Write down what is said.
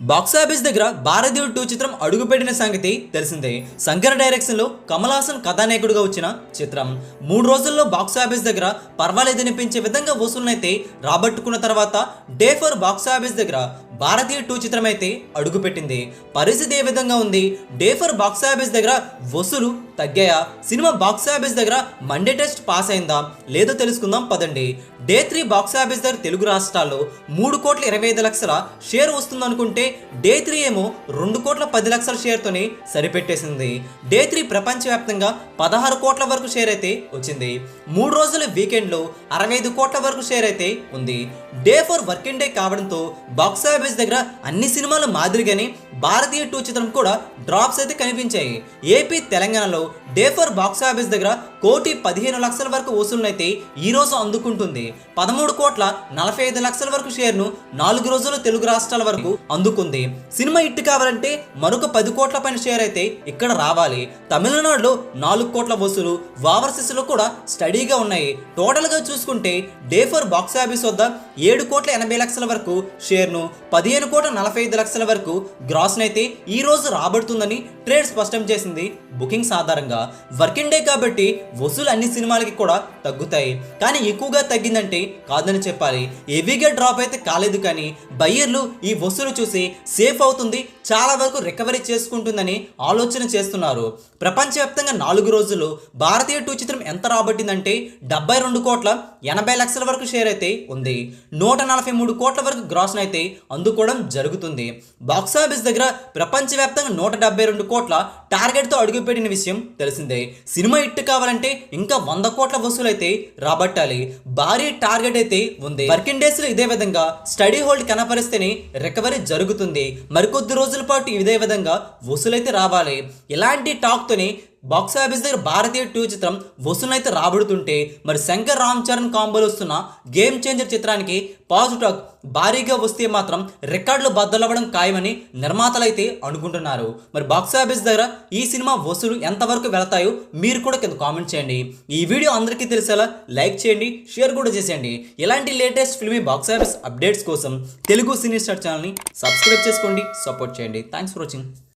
Box office దగ్గర భారతీయుడు 2 చిత్రం అడుగుపెట్టిన సంగతి తెలిసిందే. శంకర్ డైరెక్షన్ లో కమల్ హాసన్ కథానాయకుడిగా వచ్చిన చిత్రం 3 రోజుల్లో బాక్సాఫీస్ దగ్గర పర్వాలేదనిపించే విధంగా వసూలునైతే రాబట్టుకున్న తర్వాత డే 4 బాక్సాఫీస్ దగ్గర భారతీయ 2 చిత్రం అయితే అడుగుపెట్టింది. పరిస్థితి ఏ విధంగా ఉంది? డే 4 బాక్సాఫీస్ దగ్గర వసూలు తగ్గాయా? సినిమా బాక్సాఫీస్ దగ్గర మండే టెస్ట్ పాస్ అయిందా లేదో తెలుసుకుందాం పదండి. డే 3 బాక్సాఫీస్ దగ్గర తెలుగు రాష్ట్రాల్లో 3,25,00,000 షేర్ వస్తుందనుకుంటే డే 3 ఏమో 2,10,00,000 షేర్తోనే సరిపెట్టేసింది. డే 3 ప్రపంచవ్యాప్తంగా 16 కోట్ల వరకు షేర్ అయితే వచ్చింది. 3 రోజుల వీకెండ్లో 65 కోట్ల వరకు షేర్ అయితే ఉంది. డే 4 వర్కింగ్ డే కావడంతో బాక్సాఫీస్ దగ్గర అన్ని సినిమాల మాదిరిగానే భారతీయ 2 చిత్రం కూడా డ్రాప్స్ అయితే కనిపించాయి. ఏపీ తెలంగాణలో డే 4 బాక్సాఫీస్ దగ్గర 1,15,00,000 వరకు వసూలునైతే ఈ రోజు అందుకుంటుంది. 13,45,00,000 వరకు షేర్ను 4 రోజుల్లో తెలుగు రాష్ట్రాల వరకు అందుకుంది. సినిమా హిట్ కావాలంటే మరొక 10 కోట్ల పైన షేర్ అయితే ఇక్కడ రావాలి. తమిళనాడులో 4 కోట్ల వసూలు, ఓవర్సీస్ లో కూడా స్టడీగా ఉన్నాయి. టోటల్ గా చూసుకుంటే డే 4 బాక్సాఫీస్ వద్ద 7,80,00,000 వరకు షేర్ను, 15,45,00,000 వరకు గ్రాస్ నైతే ఈ రోజు రాబడుతుందని ట్రేడ్ స్పష్టం చేసింది. బుకింగ్స్ ఆధారంగా వర్కింగ్ డే కాబట్టి వసూలు అన్ని సినిమాలకి కూడా తగ్గుతాయి, కానీ ఎక్కువగా తగ్గిందంటే కాదని చెప్పాలి. హెవీగా డ్రాప్ అయితే కాలేదు, కానీ బయ్యర్లు ఈ వసూలు చూసి సేఫ్ అవుతుంది, చాలా వరకు రికవరీ చేసుకుంటుందని ఆలోచన చేస్తున్నారు. ప్రపంచవ్యాప్తంగా 4 రోజుల్లో భారతీయ 2 చిత్రం ఎంత రాబట్టిందంటే 72,80,00,000 వరకు షేర్ అయితే ఉంది. 143 కోట్ల వరకు గ్రాస్ అయితే అందుకోవడం జరుగుతుంది. బాక్సాఫీస్ దగ్గర ప్రపంచవ్యాప్తంగా 172 కోట్ల టార్గెట్ తో అడుగుపెట్టిన విషయం తెలిసిందే. సినిమా హిట్ కావాలంటే ఇంకా 100 కోట్ల వసూలు అయితే రాబట్టాలి. భారీ టార్గెట్ అయితే ఉంది. వర్కింగ్ డేస్ లో ఇదే విధంగా స్టడీ హోల్డ్ కనపరిస్తేనే రికవరీ జరుగుతుంది. మరికొద్ది రోజుల పాటు ఇదే విధంగా వసూలైతే రావాలి. ఇలాంటి టాక్ తోనే బాక్సాఫీస్ దగ్గర భారతీయ 2 చిత్రం వసూలైతే రాబడుతుంటే మరి శంకర్ రామ్ చరణ్ కాంబోలో వస్తున్న గేమ్ చేంజర్ చిత్రానికి పాజిటివ్ టాక్ భారీగా వస్తే మాత్రం రికార్డులు బద్దలవ్వడం ఖాయమని నిర్మాతలు అయితే అనుకుంటున్నారు. మరి బాక్సాఫీస్ దగ్గర ఈ సినిమా వసూలు ఎంతవరకు వెళతాయో మీరు కూడా కింద కామెంట్ చేయండి. ఈ వీడియో అందరికీ తెలిసేలా లైక్ చేయండి, షేర్ కూడా చేసేయండి. ఇలాంటి లేటెస్ట్ ఫిల్మీ బాక్సాఫీస్ అప్డేట్స్ కోసం తెలుగు సినీ స్టార్ ఛానల్ని సబ్స్క్రైబ్ చేసుకోండి, సపోర్ట్ చేయండి. Thanks for watching.